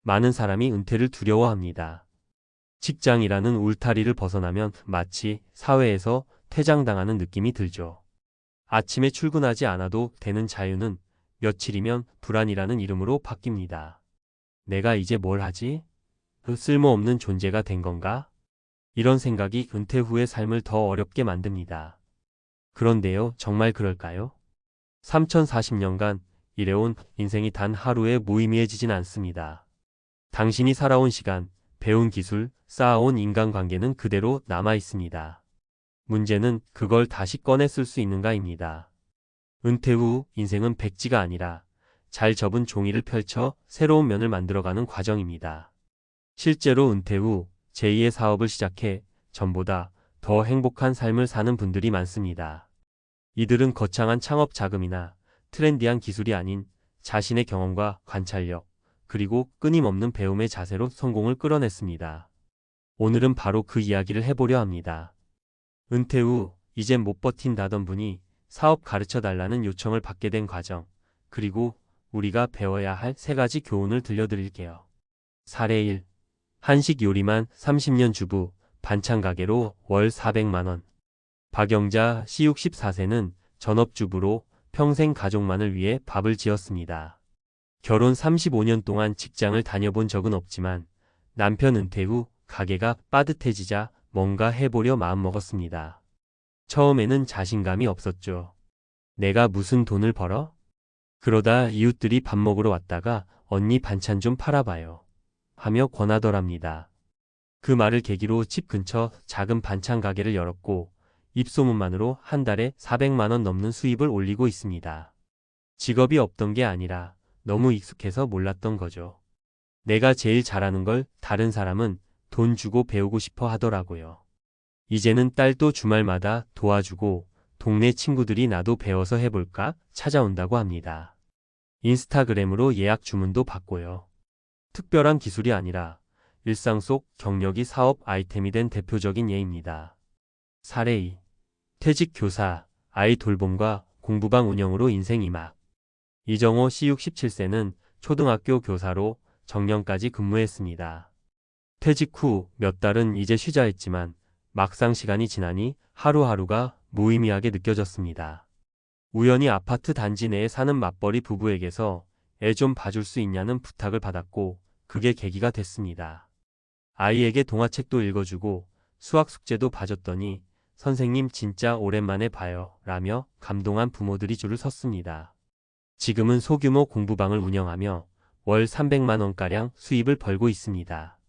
많은 사람이 은퇴를 두려워합니다. 직장이라는 울타리를 벗어나면 마치 사회에서 퇴장당하는 느낌이 들죠. 아침에 출근하지 않아도 되는 자유는 며칠이면 불안이라는 이름으로 바뀝니다. 내가 이제 뭘 하지? 그 쓸모없는 존재가 된 건가? 이런 생각이 은퇴 후의 삶을 더 어렵게 만듭니다. 그런데요, 정말 그럴까요? 3040년간 일해온 인생이 단 하루에 무의미해지진 않습니다. 당신이 살아온 시간, 배운 기술, 쌓아온 인간관계는 그대로 남아 있습니다. 문제는 그걸 다시 꺼내 쓸 수 있는가입니다. 은퇴 후 인생은 백지가 아니라 잘 접은 종이를 펼쳐 새로운 면을 만들어가는 과정입니다. 실제로 은퇴 후 제2의 사업을 시작해 전보다 더 행복한 삶을 사는 분들이 많습니다. 이들은 거창한 창업 자금이나 트렌디한 기술이 아닌 자신의 경험과 관찰력, 그리고 끊임없는 배움의 자세로 성공을 끌어냈습니다. 오늘은 바로 그 이야기를 해보려 합니다. 은퇴 후 이젠 못 버틴다던 분이 사업 가르쳐 달라는 요청을 받게 된 과정, 그리고 우리가 배워야 할 3가지 교훈을 들려드릴게요. 사례 1. 한식 요리만 30년 주부, 반찬 가게로 월 400만원. 박영자 씨 64세는 전업주부로 평생 가족만을 위해 밥을 지었습니다. 결혼 35년 동안 직장을 다녀본 적은 없지만 남편 은퇴 후 가게가 빠듯해지자 뭔가 해보려 마음먹었습니다. 처음에는 자신감이 없었죠. 내가 무슨 돈을 벌어? 그러다 이웃들이 밥 먹으러 왔다가 언니 반찬 좀 팔아봐요 하며 권하더랍니다. 그 말을 계기로 집 근처 작은 반찬 가게를 열었고 입소문만으로 한 달에 400만원 넘는 수입을 올리고 있습니다. 직업이 없던 게 아니라 너무 익숙해서 몰랐던 거죠. 내가 제일 잘하는 걸 다른 사람은 돈 주고 배우고 싶어 하더라고요. 이제는 딸도 주말마다 도와주고 동네 친구들이 나도 배워서 해볼까 찾아온다고 합니다. 인스타그램으로 예약 주문도 받고요. 특별한 기술이 아니라 일상 속 경력이 사업 아이템이 된 대표적인 예입니다. 사례 2. 퇴직 교사, 아이 돌봄과 공부방 운영으로 인생 이막. 이정호 씨 67세는 초등학교 교사로 정년까지 근무했습니다. 퇴직 후 몇 달은 이제 쉬자 했지만 막상 시간이 지나니 하루하루가 무의미하게 느껴졌습니다. 우연히 아파트 단지 내에 사는 맞벌이 부부에게서 애 좀 봐줄 수 있냐는 부탁을 받았고 그게 계기가 됐습니다. 아이에게 동화책도 읽어주고 수학 숙제도 봐줬더니 선생님 진짜 오랜만에 봐요 라며 감동한 부모들이 줄을 섰습니다. 지금은 소규모 공부방을 운영하며 월 300만원가량 수입을 벌고 있습니다.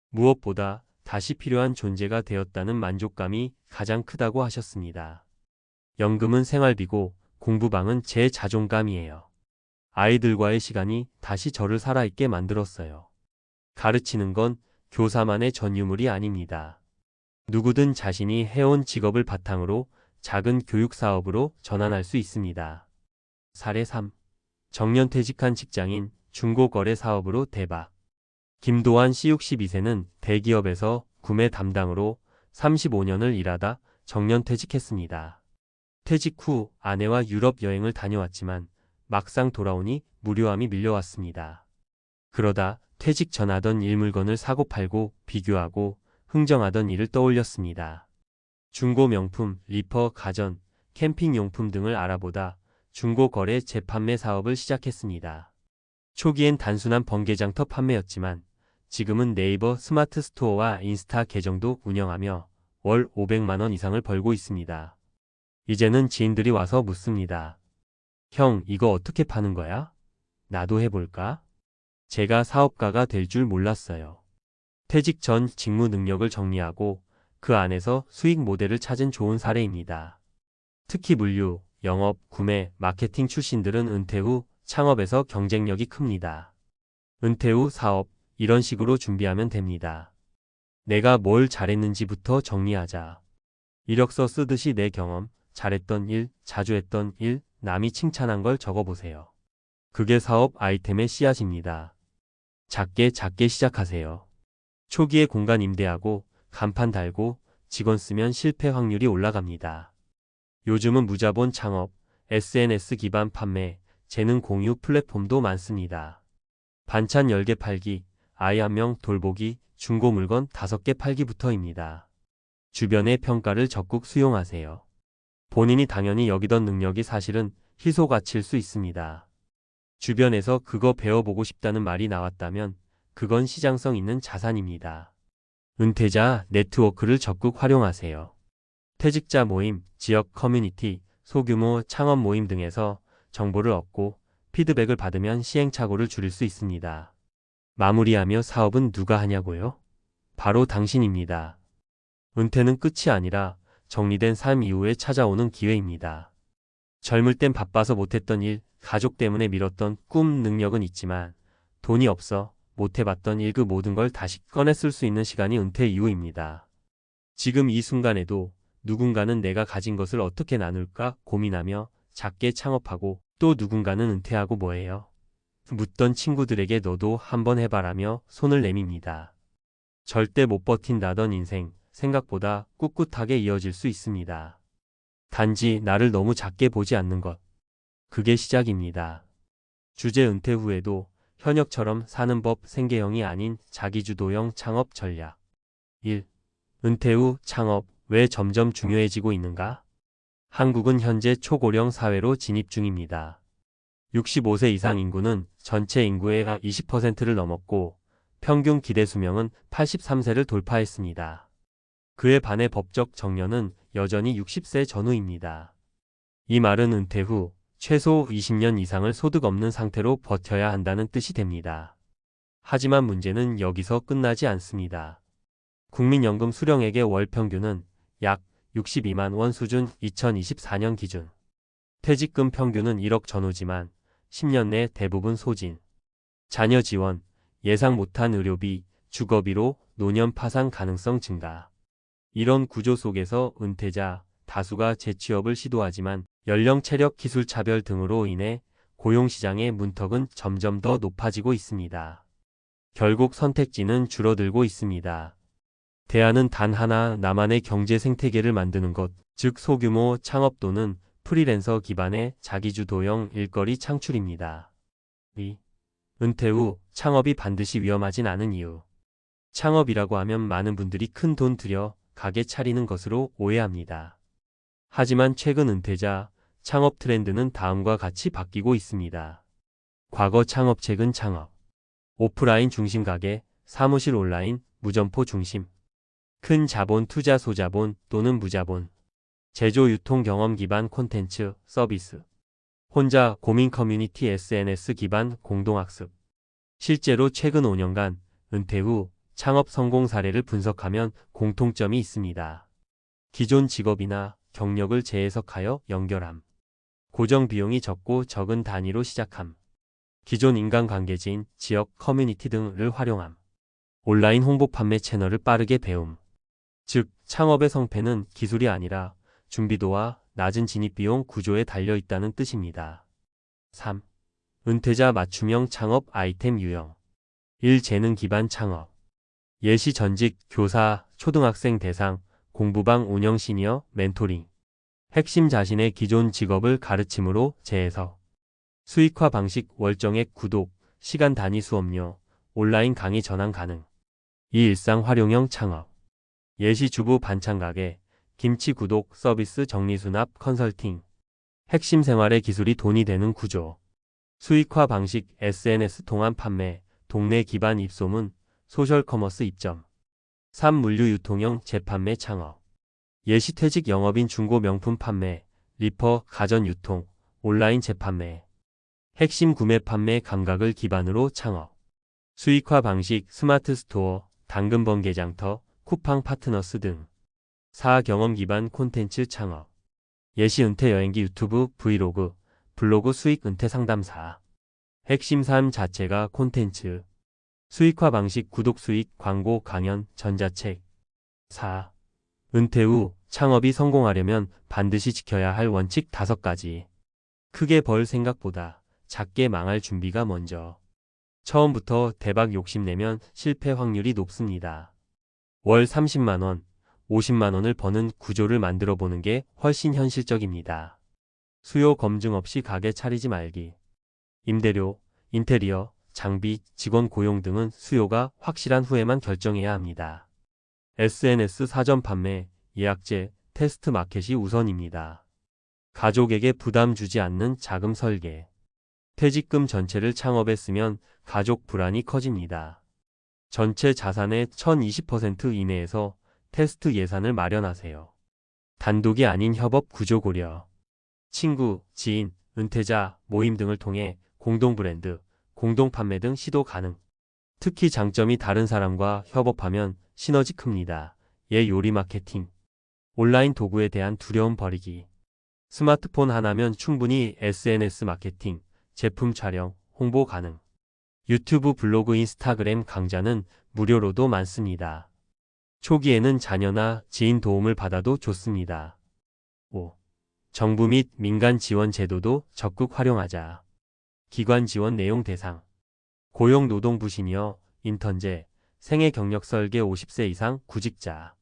무엇보다 다시 필요한 존재가 되었다는 만족감이 가장 크다고 하셨습니다. 연금은 생활비고 공부방은 제 자존감이에요. 아이들과의 시간이 다시 저를 살아있게 만들었어요. 가르치는 건 교사만의 전유물이 아닙니다. 누구든 자신이 해온 직업을 바탕으로 작은 교육 사업으로 전환할 수 있습니다. 사례 3. 정년퇴직한 직장인 중고거래 사업으로 대박. 김도환 씨 62세는 대기업에서 구매 담당으로 35년을 일하다 정년퇴직했습니다. 퇴직 후 아내와 유럽 여행을 다녀왔지만 막상 돌아오니 무료함이 밀려왔습니다. 그러다 퇴직 전 하던 일 물건을 사고 팔고 비교하고 흥정하던 일을 떠올렸습니다. 중고 명품, 리퍼, 가전, 캠핑용품 등을 알아보다 중고거래 재판매 사업을 시작했습니다. 초기엔 단순한 번개장터 판매였지만 지금은 네이버 스마트 스토어와 인스타 계정도 운영하며 월 500만원 이상을 벌고 있습니다. 이제는 지인들이 와서 묻습니다. 형, 이거 어떻게 파는 거야? 나도 해볼까? 제가 사업가가 될 줄 몰랐어요. 퇴직 전 직무 능력을 정리하고 그 안에서 수익 모델을 찾은 좋은 사례입니다. 특히 물류, 영업, 구매, 마케팅 출신들은 은퇴 후 창업에서 경쟁력이 큽니다. 은퇴 후 사업, 이런 식으로 준비하면 됩니다. 내가 뭘 잘했는지부터 정리하자. 이력서 쓰듯이 내 경험, 잘했던 일, 자주 했던 일, 남이 칭찬한 걸 적어보세요. 그게 사업 아이템의 씨앗입니다. 작게 시작하세요. 초기에 공간 임대하고 간판 달고 직원 쓰면 실패 확률이 올라갑니다. 요즘은 무자본 창업, SNS 기반 판매, 재능 공유 플랫폼도 많습니다. 반찬 10개 팔기, 아이 1명 돌보기, 중고 물건 5개 팔기부터입니다. 주변의 평가를 적극 수용하세요. 본인이 당연히 여기던 능력이 사실은 희소가치일 수 있습니다. 주변에서 그거 배워보고 싶다는 말이 나왔다면 그건 시장성 있는 자산입니다. 은퇴자 네트워크를 적극 활용하세요. 퇴직자 모임, 지역 커뮤니티, 소규모 창업 모임 등에서 정보를 얻고 피드백을 받으면 시행착오를 줄일 수 있습니다. 마무리하며 사업은 누가 하냐고요? 바로 당신입니다. 은퇴는 끝이 아니라 정리된 삶 이후에 찾아오는 기회입니다. 젊을 땐 바빠서 못했던 일, 가족 때문에 미뤘던 꿈, 능력은 있지만 돈이 없어 못해봤던 일 그 모든 걸 다시 꺼내 쓸 수 있는 시간이 은퇴 이후입니다. 지금 이 순간에도 누군가는 내가 가진 것을 어떻게 나눌까 고민하며 작게 창업하고 또 누군가는 은퇴하고 뭐해요? 묻던 친구들에게 너도 한번 해봐라며 손을 내밉니다. 절대 못 버틴다던 인생, 생각보다 꿋꿋하게 이어질 수 있습니다. 단지 나를 너무 작게 보지 않는 것. 그게 시작입니다. 주제 은퇴 후에도 현역처럼 사는 법 생계형이 아닌 자기주도형 창업 전략. 1. 은퇴 후 창업 왜 점점 중요해지고 있는가? 한국은 현재 초고령 사회로 진입 중입니다. 65세 이상 인구는 전체 인구의 20%를 넘었고 평균 기대 수명은 83세를 돌파했습니다. 그에 반해 법적 정년은 여전히 60세 전후입니다. 이 말은 은퇴 후 최소 20년 이상을 소득 없는 상태로 버텨야 한다는 뜻이 됩니다. 하지만 문제는 여기서 끝나지 않습니다. 국민연금 수령액의 월 평균은 약 62만 원 수준 2024년 기준. 퇴직금 평균은 1억 전후지만 10년 내 대부분 소진. 자녀 지원, 예상 못한 의료비, 주거비로 노년 파산 가능성 증가. 이런 구조 속에서 은퇴자 다수가 재취업을 시도하지만 연령, 체력, 기술 차별 등으로 인해 고용시장의 문턱은 점점 더 높아지고 있습니다. 결국 선택지는 줄어들고 있습니다. 대안은 단 하나, 나만의 경제 생태계를 만드는 것, 즉 소규모 창업 또는 프리랜서 기반의 자기주도형 일거리 창출입니다. 2. 은퇴 후 창업이 반드시 위험하진 않은 이유. 창업이라고 하면 많은 분들이 큰 돈 들여 가게 차리는 것으로 오해합니다. 하지만 최근 은퇴자 창업 트렌드는 다음과 같이 바뀌고 있습니다. 과거 창업책은 창업, 오프라인 중심 가게, 사무실 온라인, 무점포 중심, 큰 자본 투자 소자본 또는 무자본, 제조 유통 경험 기반 콘텐츠, 서비스, 혼자 고민 커뮤니티 SNS 기반 공동학습. 실제로 최근 5년간 은퇴 후 창업 성공 사례를 분석하면 공통점이 있습니다. 기존 직업이나 경력을 재해석하여 연결함. 고정 비용이 적고 적은 단위로 시작함. 기존 인간관계지인 지역 커뮤니티 등을 활용함. 온라인 홍보 판매 채널을 빠르게 배움. 즉, 창업의 성패는 기술이 아니라 준비도와 낮은 진입비용 구조에 달려 있다는 뜻입니다. 3. 은퇴자 맞춤형 창업 아이템 유형. 1. 재능 기반 창업. 예시 전직, 교사, 초등학생 대상, 공부방 운영 시니어, 멘토링. 핵심 자신의 기존 직업을 가르침으로 재해석. 수익화 방식 월정액 구독, 시간 단위 수업료, 온라인 강의 전환 가능. 2. 일상 활용형 창업. 예시 주부 반찬 가게, 김치 구독 서비스 정리수납 컨설팅. 핵심 생활의 기술이 돈이 되는 구조. 수익화 방식 SNS 동안 판매, 동네 기반 입소문, 소셜 커머스 입점. 3. 물류 유통형 재판매 창업. 예시 퇴직 영업인 중고 명품 판매, 리퍼 가전 유통, 온라인 재판매. 핵심 구매 판매 감각을 기반으로 창업. 수익화 방식 스마트 스토어, 당근 번개장터, 쿠팡 파트너스 등. 4. 경험 기반 콘텐츠 창업. 예시 은퇴 여행기 유튜브, 브이로그, 블로그 수익 은퇴 상담사. 핵심 삶 자체가 콘텐츠. 수익화 방식 구독 수익, 광고, 강연, 전자책. 4. 은퇴 후 창업이 성공하려면 반드시 지켜야 할 원칙 5가지. 크게 벌 생각보다 작게 망할 준비가 먼저. 처음부터 대박 욕심내면 실패 확률이 높습니다. 월 30만원, 50만원을 버는 구조를 만들어 보는 게 훨씬 현실적입니다. 수요 검증 없이 가게 차리지 말기. 임대료, 인테리어, 장비, 직원 고용 등은 수요가 확실한 후에만 결정해야 합니다. SNS 사전 판매, 예약제, 테스트 마켓이 우선입니다. 가족에게 부담 주지 않는 자금 설계. 퇴직금 전체를 창업에 쓰면 가족 불안이 커집니다. 전체 자산의 1020% 이내에서 테스트 예산을 마련하세요. 단독이 아닌 협업 구조 고려. 친구, 지인, 은퇴자, 모임 등을 통해 공동 브랜드, 공동 판매 등 시도 가능. 특히 장점이 다른 사람과 협업하면 시너지 큽니다. 요리 마케팅. 온라인 도구에 대한 두려움 버리기. 스마트폰 하나면 충분히 SNS 마케팅, 제품 촬영, 홍보 가능. 유튜브, 블로그, 인스타그램 강좌는 무료로도 많습니다. 초기에는 자녀나 지인 도움을 받아도 좋습니다. 5. 정부 및 민간 지원 제도도 적극 활용하자. 기관 지원 내용 대상. 고용노동부 시니어, 인턴제, 생애 경력 설계 50세 이상 구직자.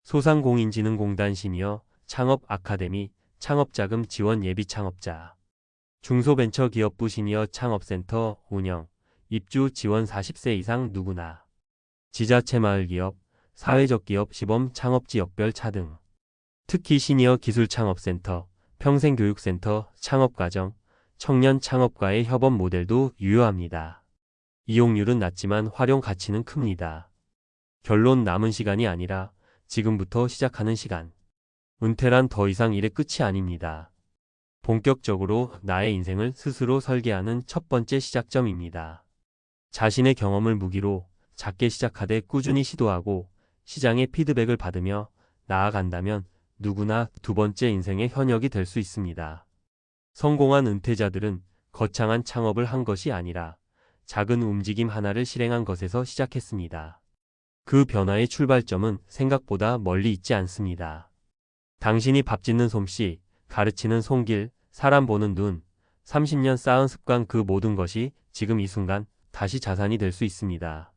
소상공인진흥공단 시니어, 창업 아카데미, 창업자금 지원 예비 창업자. 중소벤처기업부 시니어 창업센터 운영, 입주 지원 40세 이상 누구나. 지자체 마을기업, 사회적 기업 시범 창업지역별 차등. 특히 시니어 기술창업센터, 평생교육센터, 창업과정, 청년 창업과의 협업 모델도 유효합니다. 이용률은 낮지만 활용 가치는 큽니다. 결론, 남은 시간이 아니라 지금부터 시작하는 시간. 은퇴란 더 이상 일의 끝이 아닙니다. 본격적으로 나의 인생을 스스로 설계하는 첫 번째 시작점입니다. 자신의 경험을 무기로 작게 시작하되 꾸준히 시도하고 시장의 피드백을 받으며 나아간다면 누구나 두 번째 인생의 현역이 될 수 있습니다. 성공한 은퇴자들은 거창한 창업을 한 것이 아니라 작은 움직임 하나를 실행한 것에서 시작했습니다. 그 변화의 출발점은 생각보다 멀리 있지 않습니다. 당신이 밥 짓는 솜씨, 가르치는 손길, 사람 보는 눈, 30년 쌓은 습관, 그 모든 것이 지금 이 순간 다시 자산이 될 수 있습니다.